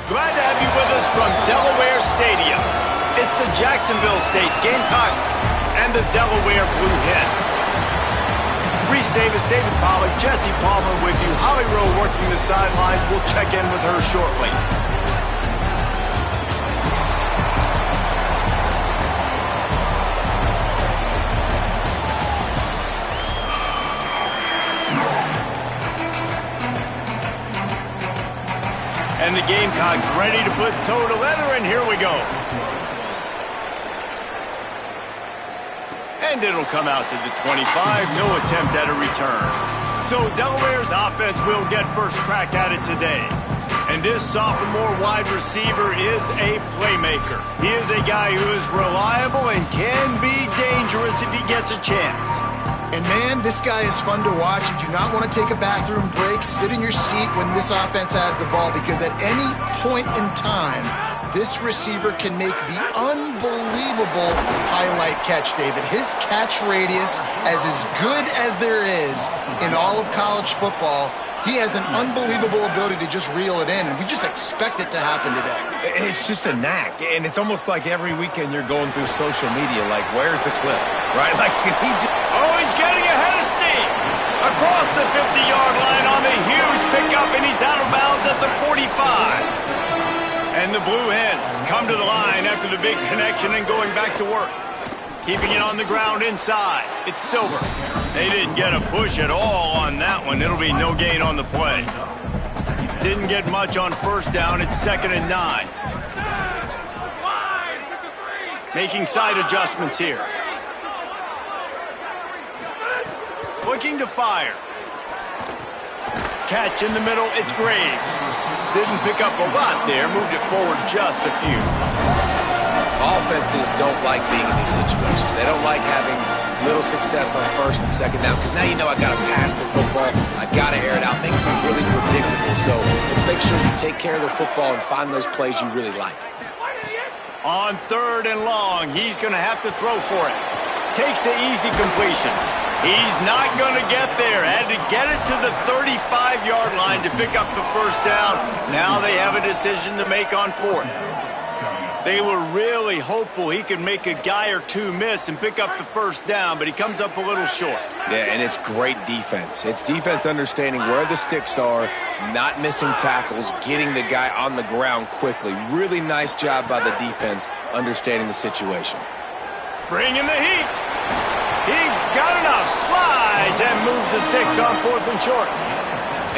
Glad to have you with us from Delaware Stadium. It's the Jacksonville State Gamecocks and the Delaware Blue Hens. Reese Davis, David Pollack, Jesse Palmer with you. Holly Rowe working the sidelines. We'll check in with her shortly. And the Gamecocks ready to put toe to leather, and here we go. And it'll come out to the 25. No attempt at a return. So Delaware's offense will get first crack at it today. And this sophomore wide receiver is a playmaker. He is a guy who is reliable and can be dangerous if he gets a chance. And man, this guy is fun to watch. You do not want to take a bathroom break. Sit in your seat when this offense has the ball, because at any point in time, this receiver can make the unbelievable highlight catch, David. His catch radius is as good as there is in all of college football. He has an unbelievable ability to just reel it in, and we just expect it to happen today. It's just a knack, and it's almost like every weekend you're going through social media, like, where's the clip, right? Like, is he just... Oh, he's getting ahead of steam. Across the 50-yard line on the huge pickup, and he's out of bounds at the 45. And the Blue Hens come to the line after the big connection and going back to work. Keeping it on the ground inside. It's Silver. They didn't get a push at all on that one. It'll be no gain on the play. Didn't get much on first down. It's 2nd and 9. Making side adjustments here. Looking to fire. Catch in the middle. It's Graves. Didn't pick up a lot there. Moved it forward just a few. Offenses don't like being in these situations. They don't like having little success on first and second down, because now you know I got to pass the football. I got to air it out. Makes me really predictable. So let's make sure you take care of the football and find those plays you really like. On 3rd and long, he's going to have to throw for it. Takes the easy completion. He's not going to get there. Had to get it to the 35-yard line to pick up the first down. Now they have a decision to make on 4th. They were really hopeful he could make a guy or two miss and pick up the first down, but he comes up a little short. Yeah, and it's great defense. It's defense understanding where the sticks are, not missing tackles, getting the guy on the ground quickly. Really nice job by the defense understanding the situation. Bringing the heat. He got enough, slides, and moves the sticks on 4th and short.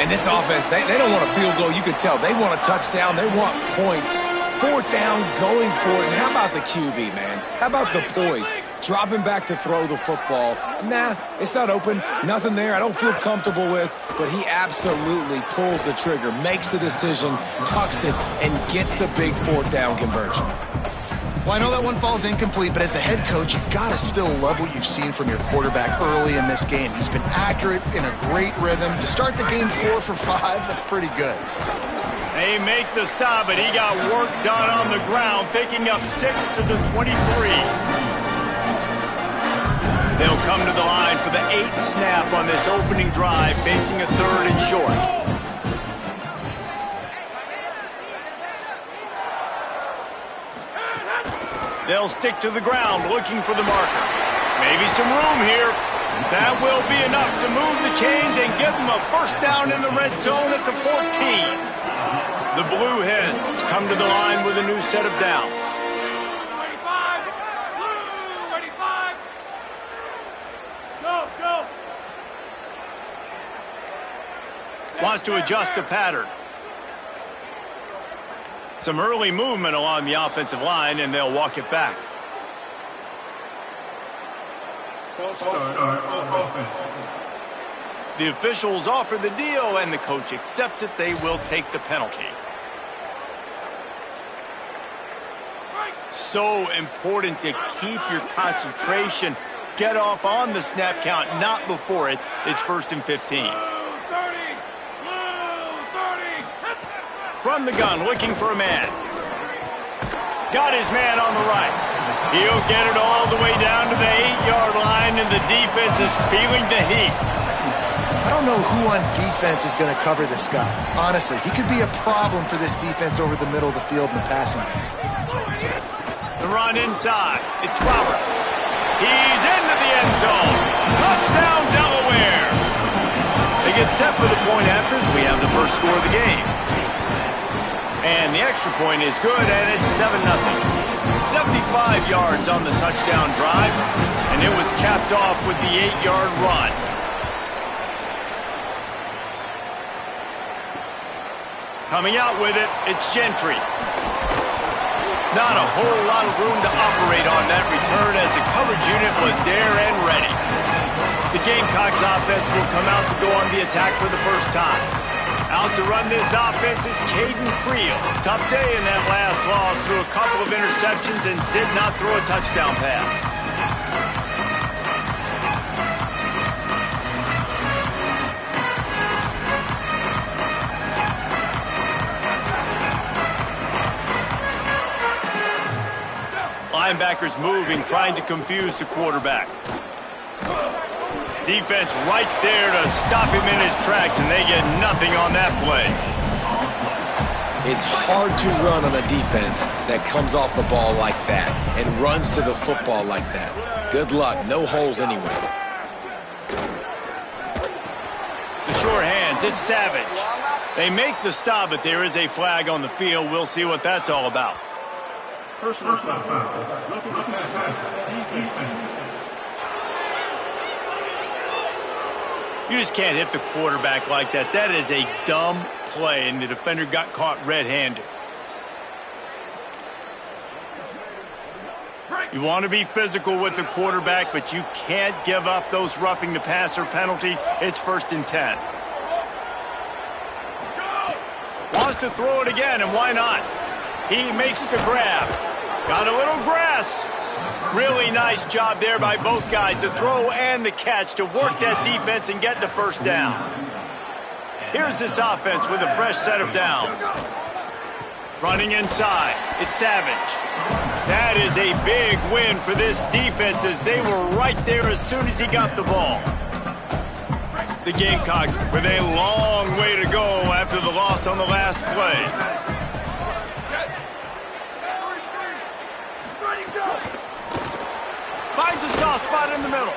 And this offense, they don't want a field goal. You can tell. They want a touchdown. They want points. 4th down, going for it. And how about the QB, man? How about the poise? Dropping back to throw the football. Nah, it's not open. Nothing there I don't feel comfortable with. But he absolutely pulls the trigger, makes the decision, tucks it, and gets the big 4th down conversion. Well, I know that one falls incomplete, but as the head coach, you've got to still love what you've seen from your quarterback early in this game. He's been accurate, in a great rhythm. To start the game 4 for 5, that's pretty good. They make the stop, and he got work done on the ground, picking up 6 to the 23. They'll come to the line for the 8th snap on this opening drive, facing a 3rd and short. They'll stick to the ground, looking for the marker. Maybe some room here. That will be enough to move the chains and give them a first down in the red zone at the 14. The Blue Hens come to the line with a new set of downs. 85! Blue, 85! Go, go! Wants to adjust the pattern. Some early movement along the offensive line, and they'll walk it back. False start on offense. The officials offer the deal, and the coach accepts it. They will take the penalty. So important to keep your concentration. Get off on the snap count, not before it. It's 1st and 15. From the gun, looking for a man. Got his man on the right. He'll get it all the way down to the 8-yard line, and the defense is feeling the heat. I don't know who on defense is going to cover this guy. Honestly, he could be a problem for this defense over the middle of the field in the passing game. The run inside. It's Roberts. He's into the end zone. Touchdown, Delaware. They get set for the point after as we have the first score of the game. And the extra point is good, and it's 7-0. 75 yards on the touchdown drive, and it was capped off with the 8-yard run. Coming out with it, it's Gentry. Not a whole lot of room to operate on that return as the coverage unit was there and ready. The Gamecocks offense will come out to go on the attack for the first time. Out to run this offense is Caden Creel. Tough day in that last loss, threw a couple of interceptions and did not throw a touchdown pass. Linebackers moving, trying to confuse the quarterback. Defense right there to stop him in his tracks, and they get nothing on that play. It's hard to run on a defense that comes off the ball like that and runs to the football like that. Good luck. No holes anywhere. The short hands, it's Savage. They make the stop, but there is a flag on the field. We'll see what that's all about. Personal foul. Roughing the passer. Defense. You just can't hit the quarterback like that. That is a dumb play, and the defender got caught red-handed. You want to be physical with the quarterback, but you can't give up those roughing the passer penalties. It's 1st and 10. Wants to throw it again, and why not? He makes the grab. Got a little grass. Really nice job there by both guys, the throw and the catch, to work that defense and get the first down. Here's this offense with a fresh set of downs. Running inside, it's Savage. That is a big win for this defense as they were right there as soon as he got the ball. The Gamecocks with a long way to go after the loss on the last play. Finds a soft spot in the middle.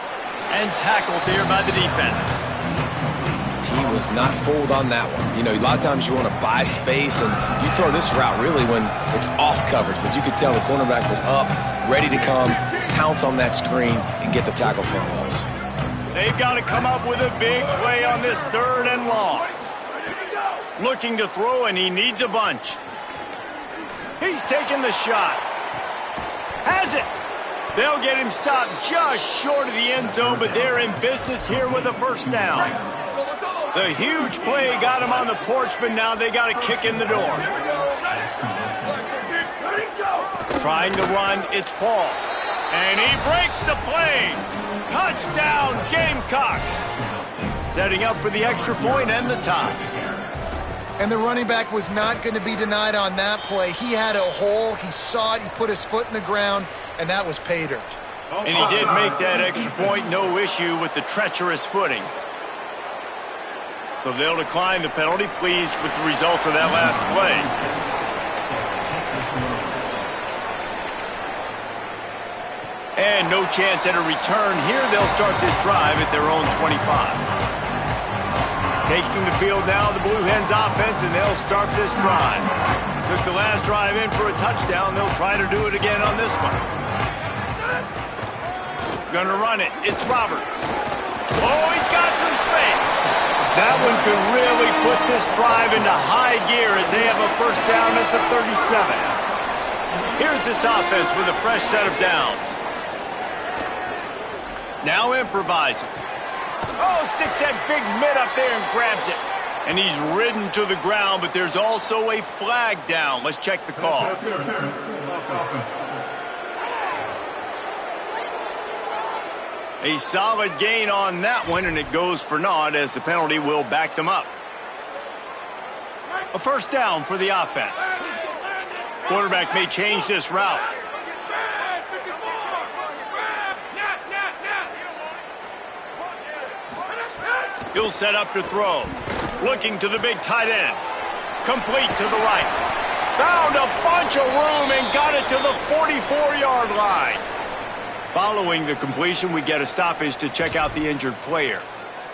And tackled there by the defense. He was not fooled on that one. You know, a lot of times you want to buy space, and you throw this route really when it's off coverage. But you could tell the cornerback was up, ready to come, pounce on that screen, and get the tackle for a loss. They've got to come up with a big play on this 3rd and long. Looking to throw, and he needs a bunch. He's taking the shot. Has it. They'll get him stopped just short of the end zone, but they're in business here with a first down. The huge play got him on the porch, but now they got a kick in the door. Trying to run, it's Paul. And he breaks the play. Touchdown, Gamecocks. Setting up for the extra point and the tie. And the running back was not going to be denied on that play. He had a hole, he saw it, he put his foot in the ground, and that was pay dirt. And he did make that extra point, no issue with the treacherous footing. So they'll decline the penalty, pleased with the results of that last play. And no chance at a return here. They'll start this drive at their own 25. Taking the field now, the Blue Hens offense, and they'll start this drive. Took the last drive in for a touchdown. They'll try to do it again on this one. Gonna run it. It's Roberts. Oh, he's got some space. That one could really put this drive into high gear as they have a first down at the 37. Here's this offense with a fresh set of downs. Now improvising. Oh, sticks that big mitt up there and grabs it. And he's ridden to the ground, but there's also a flag down. Let's check the call. A solid gain on that one, and it goes for naught as the penalty will back them up. A first down for the offense. Quarterback may change this route. He'll set up to throw. Looking to the big tight end. Complete to the right. Found a bunch of room and got it to the 44-yard line. Following the completion, we get a stoppage to check out the injured player.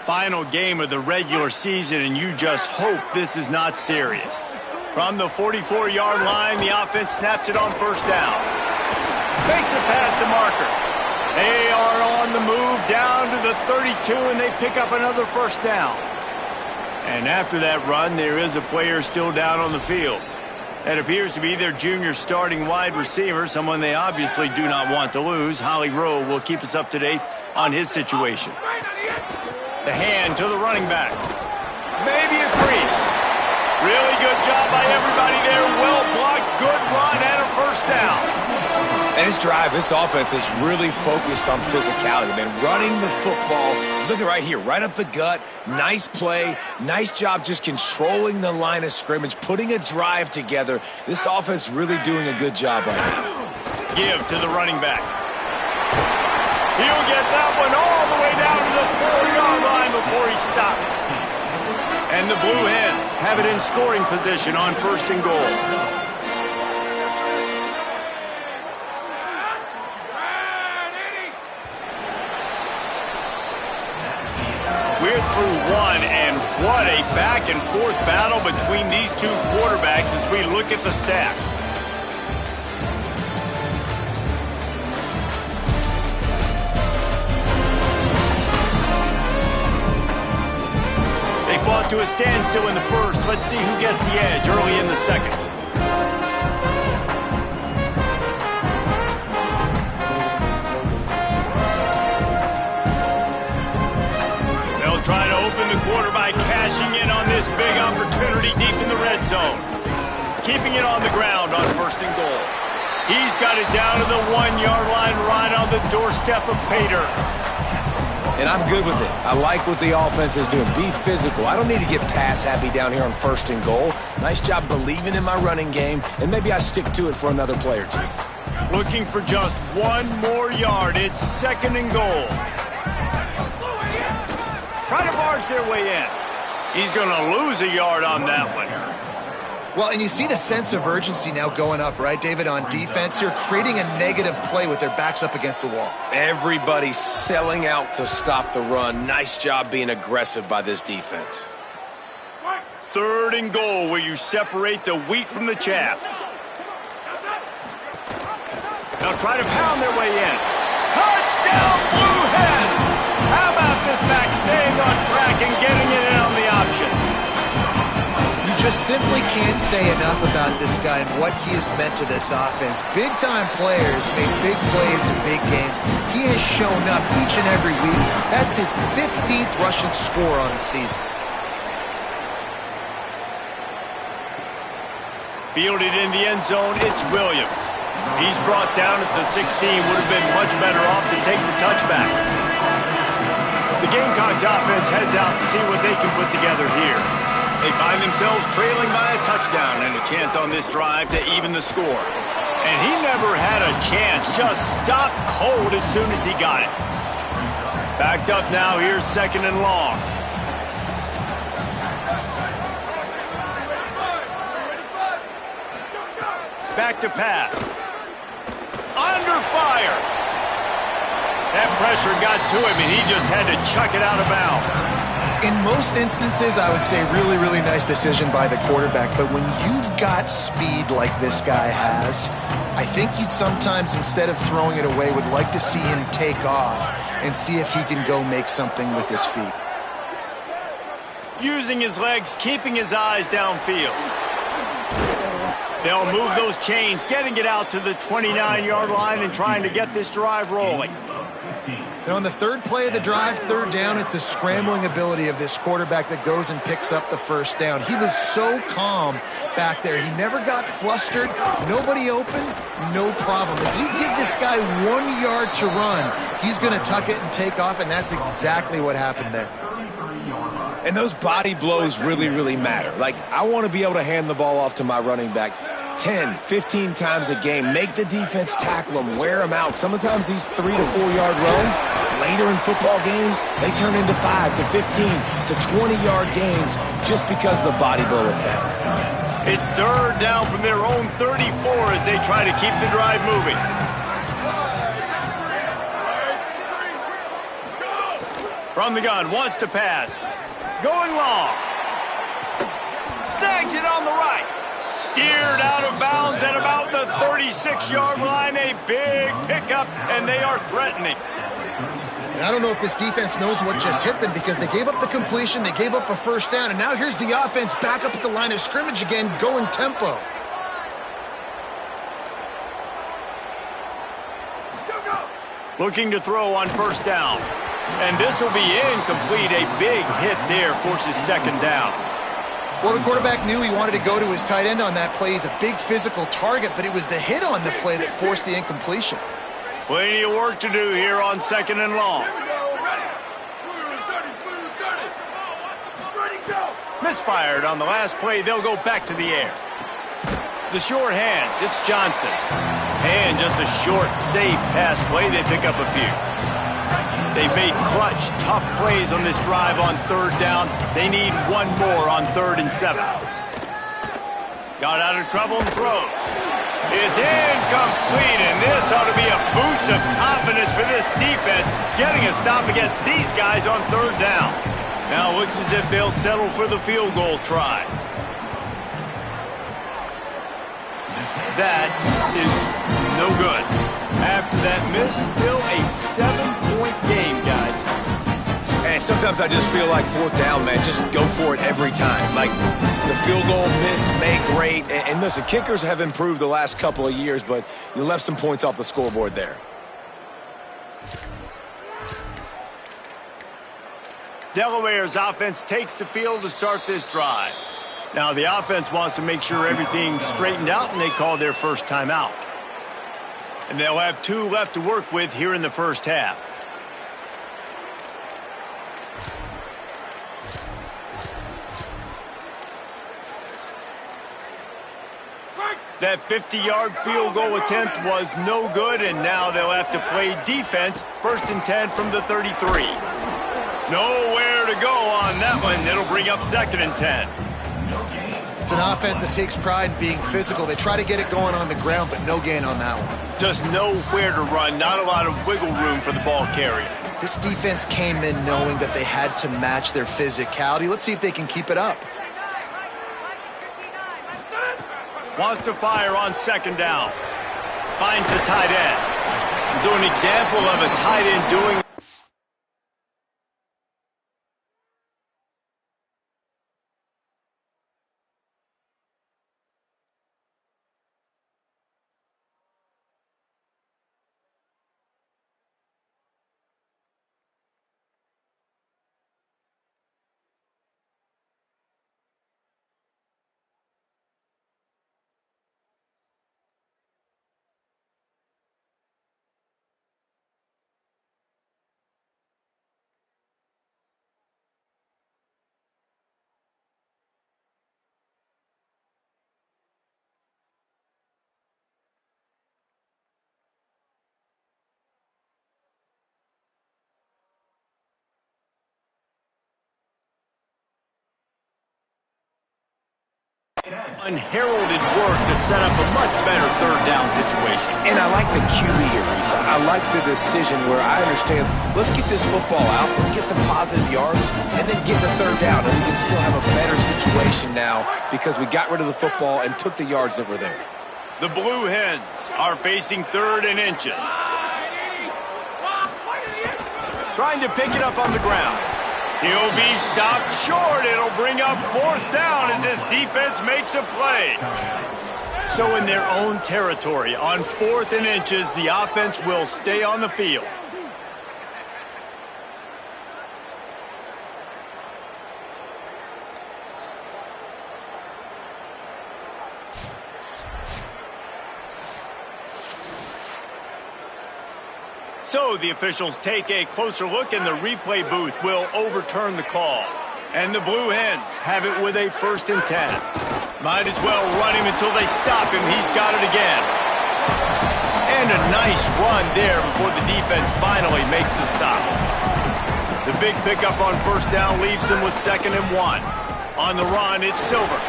Final game of the regular season, and you just hope this is not serious. From the 44-yard line, the offense snaps it on first down. Makes it past the marker. They are on the move down to the 32, and they pick up another first down. And after that run, there is a player still down on the field. That appears to be their junior starting wide receiver, someone they obviously do not want to lose. Holly Rowe will keep us up to date on his situation. The hand to the running back. Maybe a crease. Really good job by everybody there. Well blocked, good run, and a first down. And this drive, this offense is really focused on physicality, man. Running the football. Look at right here, right up the gut. Nice play. Nice job just controlling the line of scrimmage, putting a drive together. This offense really doing a good job right now. Give to the running back. He'll get that one all the way down to the 4-yard line before he stopped. And the Blue Hens have it in scoring position on first and goal. We're through one, and what a back-and-forth battle between these two quarterbacks as we look at the stats. They fought to a standstill in the first. Let's see who gets the edge early in the second. Try to open the quarter by cashing in on this big opportunity deep in the red zone. Keeping it on the ground on first and goal. He's got it down to the 1-yard line right on the doorstep of Pater. And I'm good with it. I like what the offense is doing. Be physical. I don't need to get pass happy down here on first and goal. Nice job believing in my running game, and maybe I stick to it for another play or two. Looking for just one more yard. It's second and goal. Try to barge their way in. He's going to lose a yard on that one. Well, and you see the sense of urgency now going up, right, David, on defense here, creating a negative play with their backs up against the wall. Everybody's selling out to stop the run. Nice job being aggressive by this defense. Third and goal, where you separate the wheat from the chaff. Now try to pound their way in. Touchdown, Blue Hens! How about this back staying on track and getting it in on the option? You just simply can't say enough about this guy and what he has meant to this offense. Big-time players make big plays in big games. He has shown up each and every week. That's his 15th rushing score on the season. Fielded in the end zone, it's Williams. He's brought down at the 16. Would have been much better off to take the touchback. The Gamecocks offense heads out to see what they can put together here. They find themselves trailing by a touchdown and a chance on this drive to even the score. And he never had a chance, just stopped cold as soon as he got it. Backed up now, here's second and long. Back to pass. Under fire. That pressure got to him, and he just had to chuck it out of bounds. In most instances, I would say really, really nice decision by the quarterback. But when you've got speed like this guy has, I think you'd sometimes, instead of throwing it away, would like to see him take off and see if he can go make something with his feet. Using his legs, keeping his eyes downfield. They'll move those chains, getting it out to the 29-yard line and trying to get this drive rolling. And on the third play of the drive, third down, it's the scrambling ability of this quarterback that goes and picks up the first down. He was so calm back there. He never got flustered. Nobody open, no problem. If you give this guy 1 yard to run, he's going to tuck it and take off, and that's exactly what happened there. And those body blows really, really matter. Like, I want to be able to hand the ball off to my running back 10, 15 times a game. Make the defense tackle them, wear them out. Sometimes these 3 to 4 yard runs later in football games, they turn into 5 to 15 to 20-yard gains just because of the body blow effect. It's third down from their own 34 as they try to keep the drive moving. From the gun, wants to pass. Going long. Snags it on the right. Steered out of bounds at about the 36-yard line. A big pickup, and they are threatening. And I don't know if this defense knows what just hit them because they gave up the completion, they gave up a first down, and now here's the offense back up at the line of scrimmage again, going tempo. Looking to throw on first down. And this will be incomplete. A big hit there forces second down. Well, the quarterback knew he wanted to go to his tight end on that play. He's a big physical target, but it was the hit on the play that forced the incompletion. Plenty of work to do here on second and long. Misfired on the last play. They'll go back to the air. The short hands. It's Johnson. And just a short, safe pass play. They pick up a few. They've made clutch, tough plays on this drive on third down. They need one more on 3rd and 7. Got out of trouble and throws. It's incomplete, and this ought to be a boost of confidence for this defense, getting a stop against these guys on 3rd down. Now it looks as if they'll settle for the field goal try. That is no good. After that miss, still a 7-point game, guys. And sometimes I just feel like 4th down, man. Just go for it every time. Like the field goal miss, make great. And listen, kickers have improved the last couple of years, but you left some points off the scoreboard there. Delaware's offense takes the field to start this drive. Now the offense wants to make sure everything's straightened out, and they call their first timeout. And they'll have 2 left to work with here in the first half. That 50-yard field goal attempt was no good, and now they'll have to play defense. 1st and 10 from the 33. Nowhere to go on that one. It'll bring up 2nd and 10. It's an offense that takes pride in being physical. They try to get it going on the ground, but no gain on that one. Just nowhere to run. Not a lot of wiggle room for the ball carrier. This defense came in knowing that they had to match their physicality. Let's see if they can keep it up. Wants to fire on 2nd down. Finds the tight end. So an example of a tight end doing... Unheralded work to set up a much better 3rd down situation. And I like the QB here, Reese. I like the decision where I understand, let's get this football out, let's get some positive yards, and then get to 3rd down, and we can still have a better situation now because we got rid of the football and took the yards that were there. The Blue Hens are facing 3rd and inches. Trying to pick it up on the ground. He'll be stopped short. It'll bring up 4th down as this defense makes a play. So in their own territory, on 4th and inches, the offense will stay on the field. So the officials take a closer look, and the replay booth will overturn the call. And the Blue Hens have it with a 1st and 10. Might as well run him until they stop him. He's got it again. And a nice run there before the defense finally makes the stop. The big pickup on 1st down leaves them with 2nd and 1. On the run, it's Silver.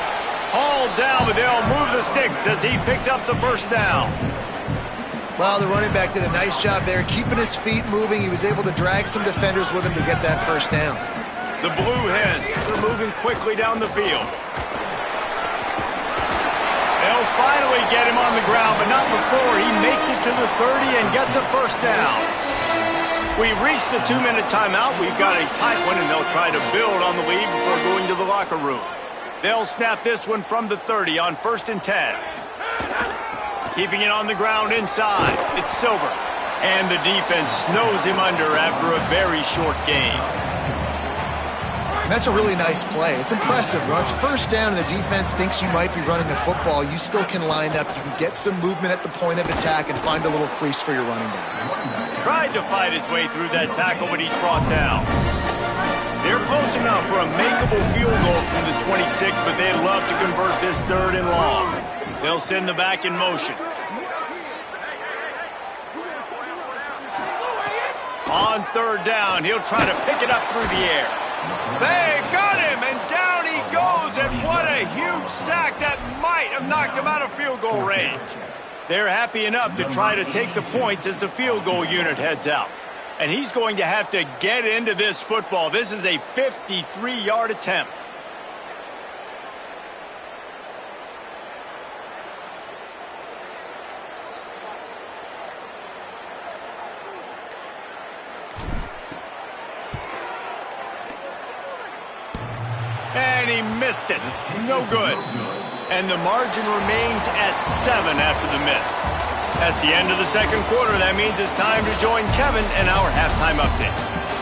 Hauled down, but they'll move the sticks as he picks up the 1st down. Well, the running back did a nice job there, keeping his feet moving. He was able to drag some defenders with him to get that 1st down. The Blue Hens are moving quickly down the field. They'll finally get him on the ground, but not before he makes it to the 30 and gets a 1st down. We've reached the 2-minute timeout. We've got a tight one, and they'll try to build on the lead before going to the locker room. They'll snap this one from the 30 on 1st and 10. Keeping it on the ground inside. It's Silver. And the defense snows him under after a very short game. That's a really nice play. It's impressive. When it's 1st down and the defense thinks you might be running the football, you still can line up. You can get some movement at the point of attack and find a little crease for your running back. Tried to fight his way through that tackle, but he's brought down. They're close enough for a makeable field goal from the 26, but they'd love to convert this 3rd and long. They'll send the back in motion. On 3rd down, he'll try to pick it up through the air. They got him, and down he goes, and what a huge sack that might have knocked him out of field goal range. They're happy enough to try to take the points as the field goal unit heads out. And he's going to have to get into this football. This is a 53-yard attempt. And he missed it. No good. And the margin remains at 7 after the miss. That's the end of the 2nd quarter. That means it's time to join Kevin and our halftime update.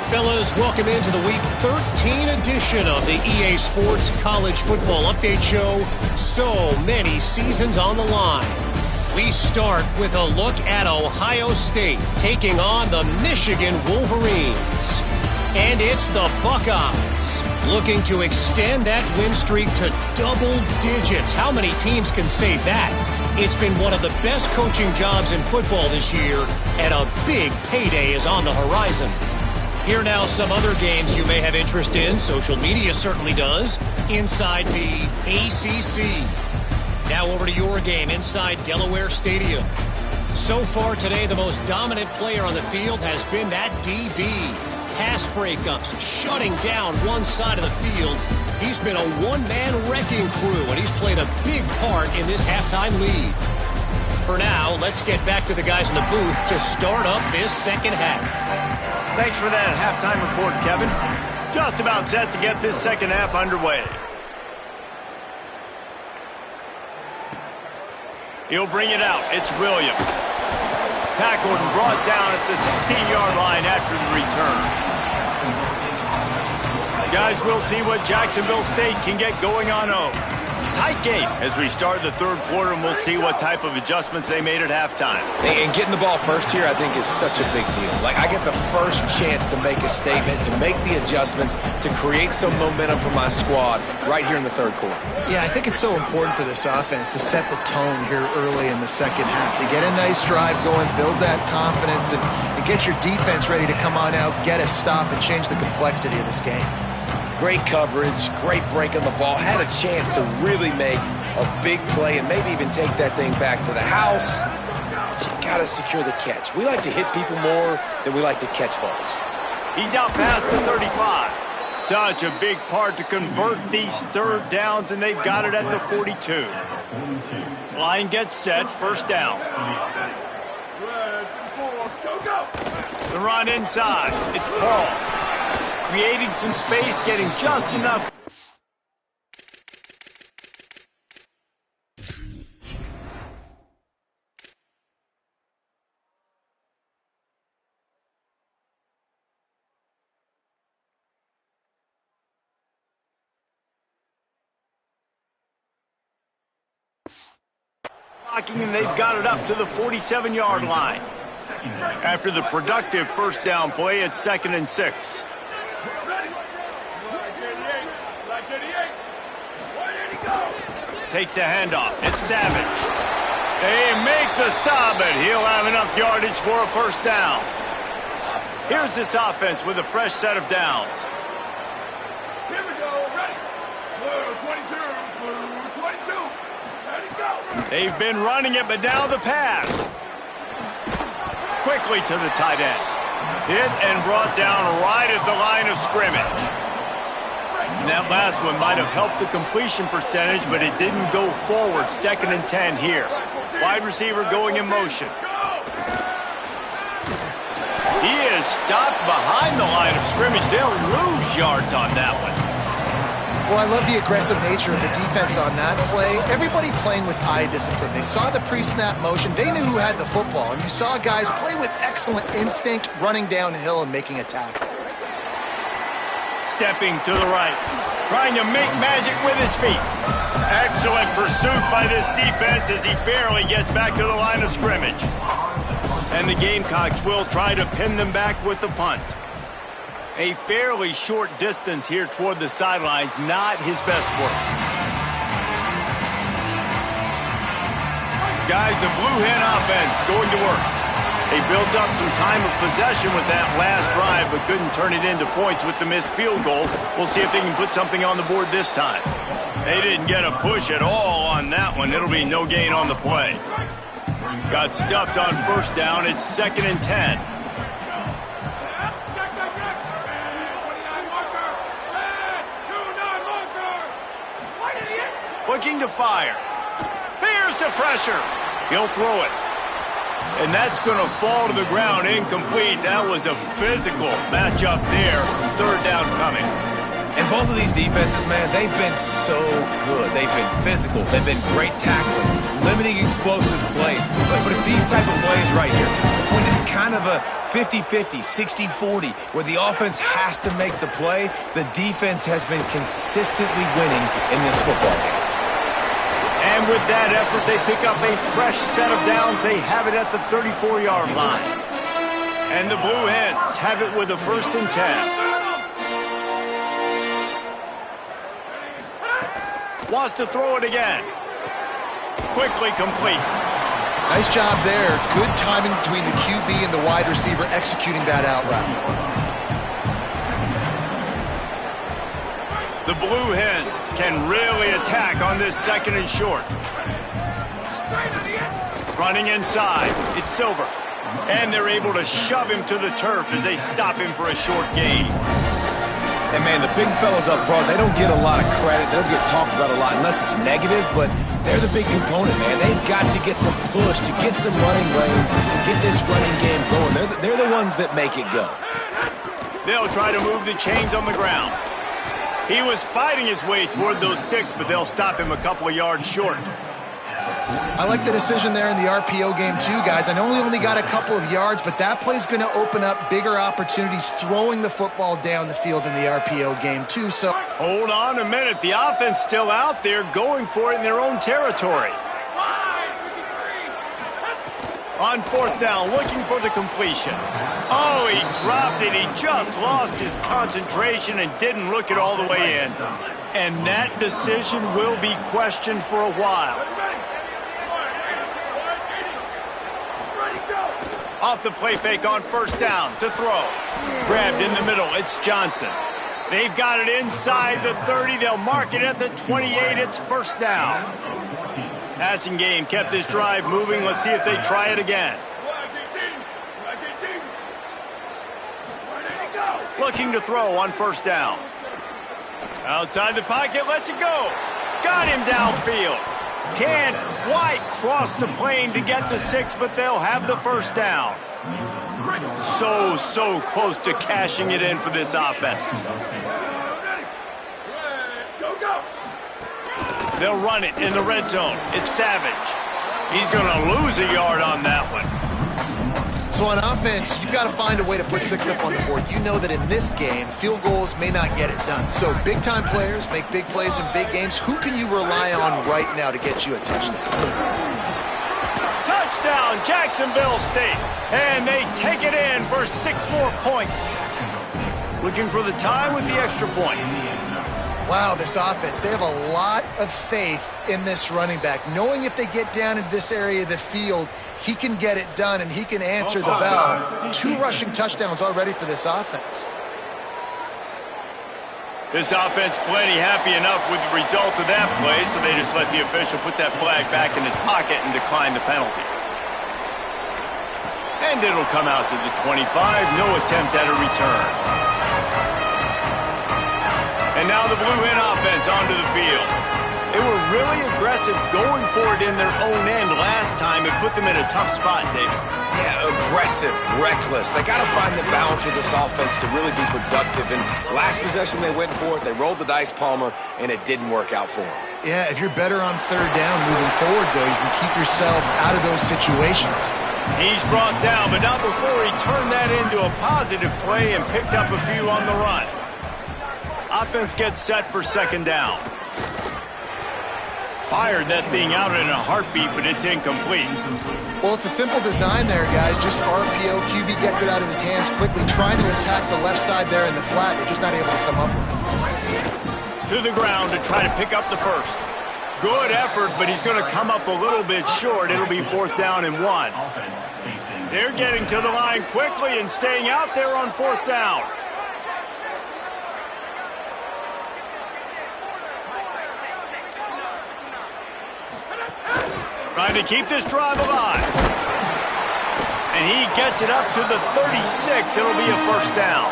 Fellas, welcome into the Week 13 edition of the EA Sports College Football Update Show. So many seasons on the line. We start with a look at Ohio State taking on the Michigan Wolverines. And it's the Buckeyes looking to extend that win streak to double digits. How many teams can say that? It's been one of the best coaching jobs in football this year, and a big payday is on the horizon. Here now some other games you may have interest in. Social media certainly does. Inside the ACC. Now over to your game inside Delaware Stadium. So far today, the most dominant player on the field has been that DB. Pass breakups, shutting down one side of the field. He's been a one-man wrecking crew, and he's played a big part in this halftime lead. For now, let's get back to the guys in the booth to start up this 2nd half. Thanks for that halftime report, Kevin. Just about set to get this 2nd half underway. He'll bring it out. It's Williams. Tackled and brought down at the 16-yard line after the return. Guys, we'll see what Jacksonville State can get going on home. Tight game as we start the 3rd quarter, and we'll see what type of adjustments they made at halftime. And getting the ball first here, I think, is such a big deal. Like, I get the first chance to make a statement, to make the adjustments, to create some momentum for my squad right here in the 3rd quarter. Yeah, I think it's so important for this offense to set the tone here early in the 2nd half, to get a nice drive going, build that confidence, and get your defense ready to come on out, get a stop, and change the complexity of this game. Great coverage, great break on the ball, had a chance to really make a big play and maybe even take that thing back to the house. But you got to secure the catch. We like to hit people more than we like to catch balls. He's out past the 35. Such a big part to convert these 3rd downs, and they've got it at the 42. Line gets set, 1st down. The run inside. It's Paul. Creating some space, getting just enough. And they've got it up to the 47-yard line. After the productive 1st down play, it's 2nd and 6. takes the handoff. It's Savage. They make the stop, but he'll have enough yardage for a first down. Here's this offense with a fresh set of downs. Here we go. Ready. Blue 22. Blue 22. Ready, go. They've been running it, but now the pass. Quickly to the tight end. Hit and brought down right at the line of scrimmage. And that last one might have helped the completion percentage, but it didn't go forward. 2nd and 10 here. Wide receiver going in motion. He is stopped behind the line of scrimmage. They'll lose yards on that one. Well, I love the aggressive nature of the defense on that play. Everybody playing with eye discipline. They saw the pre-snap motion. They knew who had the football. And you saw guys play with excellent instinct, running downhill and making a tackle. Stepping to the right, trying to make magic with his feet. Excellent pursuit by this defense as he barely gets back to the line of scrimmage. And the Gamecocks will try to pin them back with the punt. A fairly short distance here toward the sidelines, not his best work. Guys, the Blue Hen offense going to work. They built up some time of possession with that last drive, but couldn't turn it into points with the missed field goal. We'll see if they can put something on the board this time. They didn't get a push at all on that one. It'll be no gain on the play. Got stuffed on first down. It's 2nd and 10. Looking to fire. Here's the pressure. He'll throw it. And that's going to fall to the ground incomplete. That was a physical matchup there. 3rd down coming. And both of these defenses, man, they've been so good. They've been physical. They've been great tackling, limiting explosive plays. But it's these type of plays right here, when it's kind of a 50-50, 60-40, where the offense has to make the play, the defense has been consistently winning in this football game. And with that effort, they pick up a fresh set of downs. They have it at the 34-yard line. And the Blue Hens have it with a 1st and 10. Wants to throw it again. Quickly complete. Nice job there. Good timing between the QB and the wide receiver executing that out route. The Blue Hens can really attack on this 2nd and short. Running inside. It's Silver. And they're able to shove him to the turf as they stop him for a short gain. And, man, the big fellas up front, they don't get a lot of credit. They don't get talked about a lot unless it's negative, but they're the big component, man. They've got to get some push, to get some running lanes, get this running game going. They're the ones that make it go. They'll try to move the chains on the ground. He was fighting his way toward those sticks, but they'll stop him a couple of yards short. I like the decision there in the RPO game too, guys. I know he only got a couple of yards, but that play's going to open up bigger opportunities throwing the football down the field in the RPO game too. So hold on a minute. The offense still out there going for it in their own territory. On 4th down, looking for the completion. Oh, he dropped it. He just lost his concentration and didn't look it all the way in. And that decision will be questioned for a while. Off the play fake on 1st down to throw. Grabbed in the middle. It's Johnson. They've got it inside the 30. They'll mark it at the 28. It's 1st down. Passing game kept this drive moving. Let's see if they try it again. Looking to throw on 1st down. Outside the pocket, lets it go. Got him downfield. Can't quite cross the plane to get the 6, but they'll have the 1st down. So close to cashing it in for this offense. They'll run it in the red zone. It's Savage. He's going to lose a yard on that one. So on offense, you've got to find a way to put 6 up on the board. You know that in this game, field goals may not get it done. So big-time players make big plays in big games. Who can you rely on right now to get you a touchdown? Touchdown, Jacksonville State. And they take it in for 6 more points. Looking for the tie with the extra point. Wow, this offense, they have a lot of faith in this running back, knowing if they get down into this area of the field, he can get it done and he can answer the bell. 2 rushing touchdowns already for this offense. This offense plenty happy enough with the result of that play, so they just let the official put that flag back in his pocket and decline the penalty. And it'll come out to the 25, no attempt at a return. And now the Blue Hen offense onto the field. They were really aggressive going for it in their own end last time. It put them in a tough spot, David. Yeah, aggressive, reckless. They got to find the balance with this offense to really be productive. And last possession they went for it, they rolled the dice, Palmer, and it didn't work out for them. Yeah, if you're better on 3rd down moving forward, though, you can keep yourself out of those situations. He's brought down, but not before he turned that into a positive play and picked up a few on the run. Offense gets set for 2nd down. Fired that thing out in a heartbeat, but it's incomplete. Well, it's a simple design there, guys. Just RPO. QB gets it out of his hands quickly, trying to attack the left side there in the flat. They're just not able to come up with it. To the ground to try to pick up the first. Good effort, but he's going to come up a little bit short. It'll be 4th down and 1. They're getting to the line quickly and staying out there on 4th down. Trying to keep this drive alive. And he gets it up to the 36. It'll be a 1st down.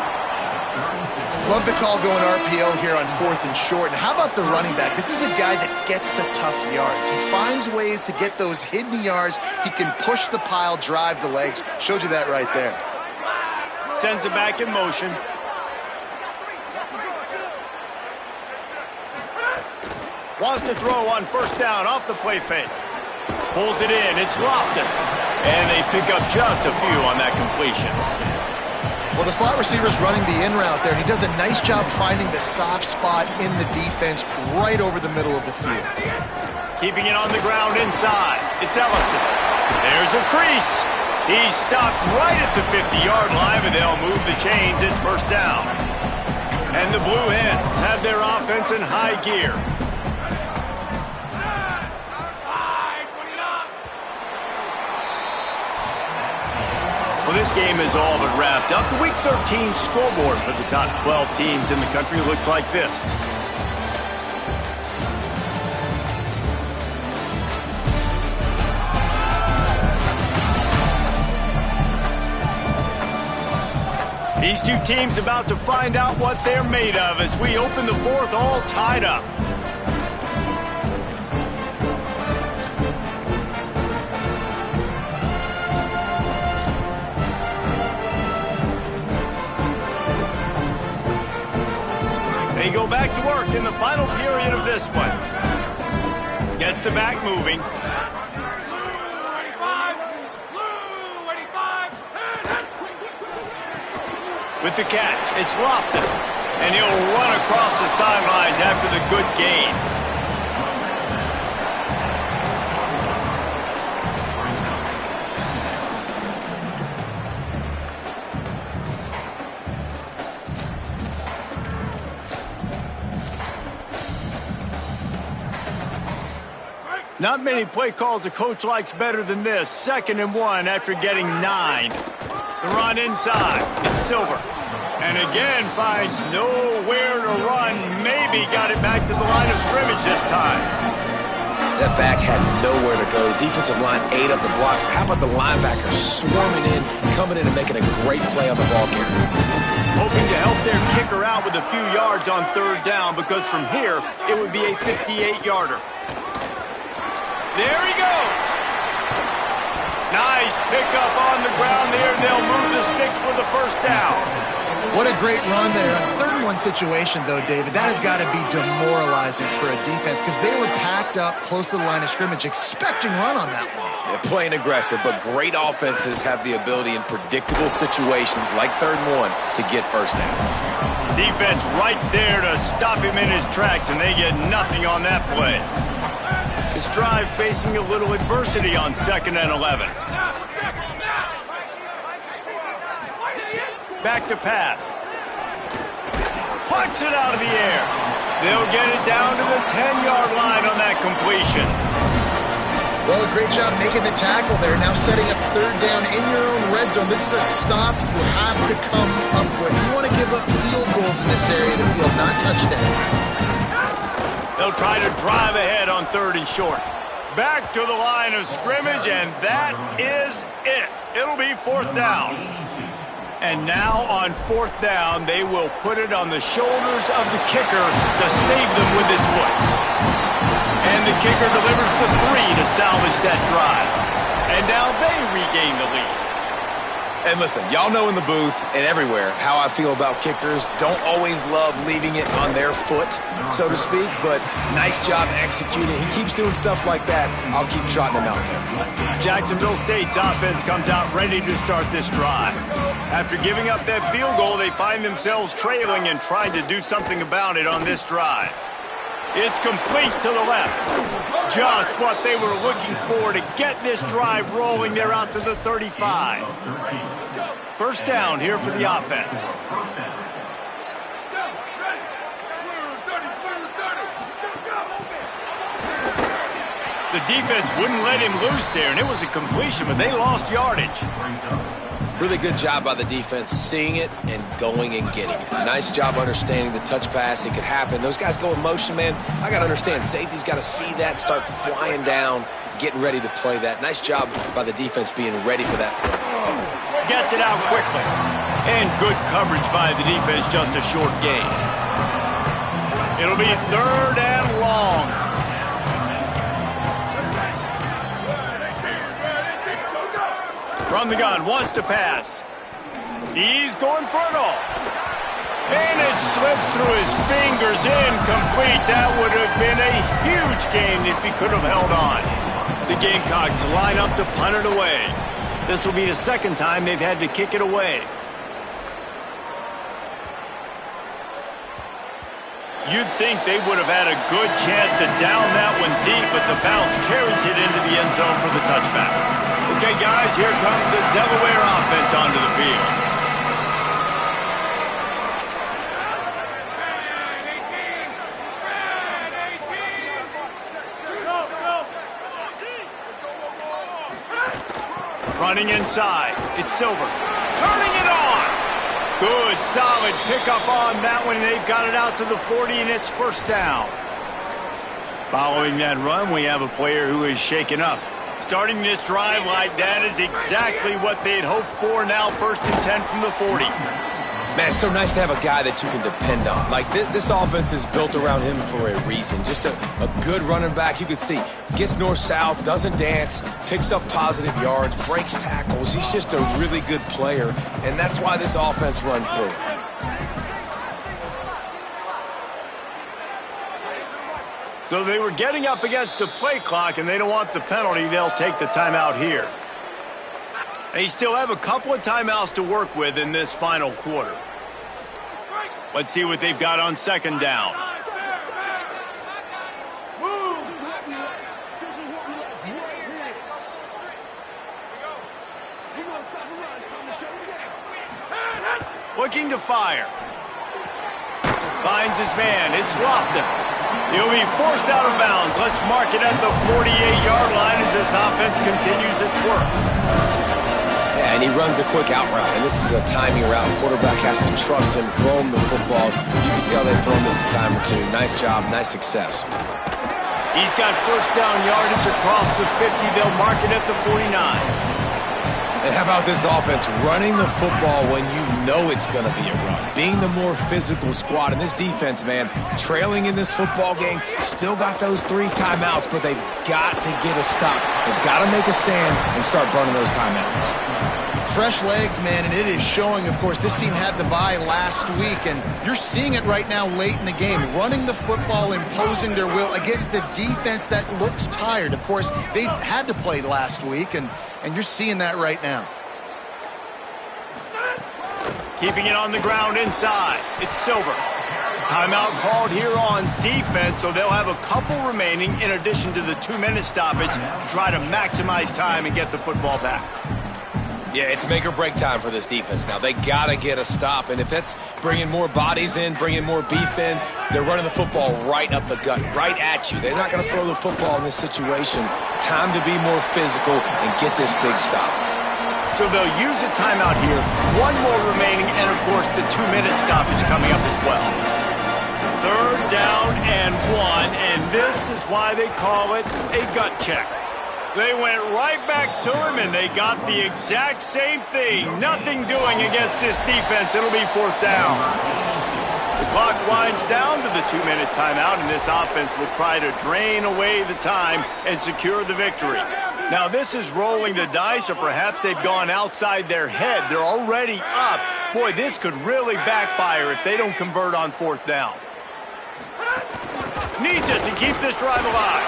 Love the call going RPO here on 4th and short. And how about the running back? This is a guy that gets the tough yards. He finds ways to get those hidden yards. He can push the pile, drive the legs. Showed you that right there. Sends it back in motion. Wants to throw on 1st down off the play fake. Pulls it in. It's Lofton. And they pick up just a few on that completion. Well, the slot receiver's running the in route there, and he does a nice job finding the soft spot in the defense right over the middle of the field. Keeping it on the ground inside. It's Ellison. There's a crease. He's stopped right at the 50-yard line, but they'll move the chains. It's 1st down. And the Blue Hens have their offense in high gear. Well, this game is all but wrapped up. The Week 13 scoreboard for the top 12 teams in the country looks like this. These 2 teams about to find out what they're made of as we open the 4th all tied up. They go back to work in the final period of this one. Gets the back moving. With the catch, it's Lofton. And he'll run across the sidelines after the good gain. Not many play calls a coach likes better than this. 2nd and 1 after getting 9. The run inside. It's Silver. And again finds nowhere to run. Maybe got it back to the line of scrimmage this time. That back had nowhere to go. The defensive line ate up the blocks. But how about the linebacker swarming in, coming in and making a great play on the ball carrier? Hoping to help their kicker out with a few yards on 3rd down, because from here, it would be a 58-yarder. There he goes. Nice pickup on the ground there. They'll move the sticks for the 1st down. What a great run there. On 3rd and 1 situation, though, David, that has got to be demoralizing for a defense because they were packed up close to the line of scrimmage, expecting run on that one. They're playing aggressive, but great offenses have the ability in predictable situations like 3rd and 1 to get 1st downs. Defense right there to stop him in his tracks, and they get nothing on that play. His drive facing a little adversity on 2nd and 11. Back to pass. Punts it out of the air. They'll get it down to the 10-yard line on that completion. Well, great job making the tackle there. Now setting up third down in your own red zone. This is a stop you have to come up with. You want to give up field goals in this area of the field, not touchdowns. They'll try to drive ahead on 3rd and short. Back to the line of scrimmage, and that is it. It'll be 4th down. And now on 4th down, they will put it on the shoulders of the kicker to save them with his foot. And the kicker delivers the 3 to salvage that drive. And now they regain the lead. And listen, y'all know in the booth and everywhere how I feel about kickers. Don't always love leaving it on their foot, so to speak, but nice job executing. He keeps doing stuff like that. I'll keep trotting him out there. Jacksonville State's offense comes out ready to start this drive. After giving up that field goal, they find themselves trailing and trying to do something about it on this drive. It's complete to the left. Just what they were looking for to get this drive rolling. They're out to the 35. 1st down here for the offense. The defense wouldn't let him loose there, and it was a completion, but they lost yardage. Really good job by the defense seeing it and going and getting it. Nice job understanding the touch pass. It could happen. Those guys go in motion, man. I got to understand. Safety's got to see that, start flying down, getting ready to play that. Nice job by the defense being ready for that play. Gets it out quickly. And good coverage by the defense, just a short gain. It'll be 3rd and long. From the gun, wants to pass. He's going for it all. And it slips through his fingers, incomplete. That would have been a huge gain if he could have held on. The Gamecocks line up to punt it away. This will be the 2nd time they've had to kick it away. You'd think they would have had a good chance to down that one deep, but the bounce carries it into the end zone for the touchback. Okay, guys, here comes the Delaware offense onto the field. Running inside, it's Silver. Turning it on! Good, solid pickup on that one. They've got it out to the 40, and it's 1st down. Following that run, we have a player who is shaken up. Starting this drive like that is exactly what they'd hoped for. Now 1st and 10 from the 40. Man, it's so nice to have a guy that you can depend on. Like, this offense is built around him for a reason. Just a good running back. You can see, gets north-south, doesn't dance, picks up positive yards, breaks tackles. He's just a really good player, and that's why this offense runs through. So they were getting up against the play clock, and they don't want the penalty. They'll take the timeout here. They still have a couple of timeouts to work with in this final quarter. Let's see what they've got on 2nd down. Looking to fire. Finds his man. It's Lofton. He'll be forced out of bounds. Let's mark it at the 48-yard line as this offense continues its work. Yeah, and he runs a quick out route, and this is a timing route. Quarterback has to trust him, throw him the football. You can tell they've thrown this a time or two. Nice job, nice success. He's got 1st down yardage across the 50. They'll mark it at the 49. And how about this offense running the football when you know it's going to be a run? Being the more physical squad. And this defense, man, trailing in this football game, still got those 3 timeouts, but they've got to get a stop. They've got to make a stand and start burning those timeouts. Fresh legs, man, and it is showing, of course. This team had the bye last week, and you're seeing it right now late in the game. Running the football, imposing their will against the defense that looks tired. Of course, they had to play last week, and you're seeing that right now. Keeping it on the ground inside. It's Silver. Timeout called here on defense, so they'll have a couple remaining in addition to the 2-minute stoppage to try to maximize time and get the football back. Yeah, it's make or break time for this defense now. They got to get a stop, and if that's bringing more bodies in, bringing more beef in, they're running the football right up the gut, right at you. They're not going to throw the football in this situation. Time to be more physical and get this big stop. So they'll use a timeout here. One more remaining, and of course the 2-minute stoppage coming up as well. 3rd down and 1, and this is why they call it a gut check. They went right back to him, and they got the exact same thing. Nothing doing against this defense. It'll be 4th down. The clock winds down to the 2-minute timeout, and this offense will try to drain away the time and secure the victory. Now, this is rolling the dice, or perhaps they've gone outside their head. They're already up. Boy, this could really backfire if they don't convert on 4th down. Needs it to keep this drive alive.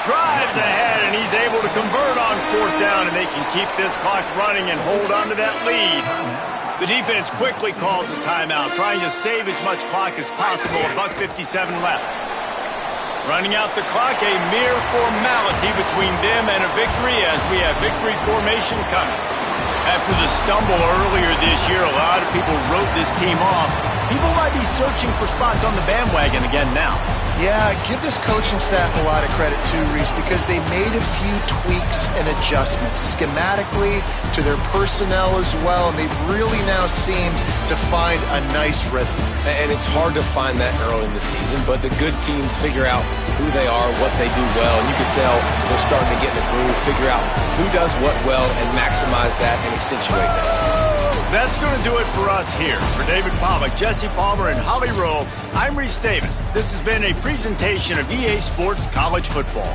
Drives ahead, and he's able to convert on 4th down, and they can keep this clock running and hold on to that lead. The defense quickly calls a timeout, trying to save as much clock as possible. $1:57 left. Running out the clock, a mere formality between them and a victory as we have victory formation coming. After the stumble earlier this year, a lot of people wrote this team off. People might be searching for spots on the bandwagon again now. Yeah, give this coaching staff a lot of credit too, Reese, because they made a few tweaks and adjustments schematically to their personnel as well, and they've really now seemed to find a nice rhythm. And it's hard to find that early in the season, but the good teams figure out who they are, what they do well, and you can tell they're starting to get in the groove, figure out who does what well, and maximize that and accentuate that. That's going to do it for us here. For David Pollack, Jesse Palmer, and Holly Rowe, I'm Reese Davis. This has been a presentation of EA Sports College Football.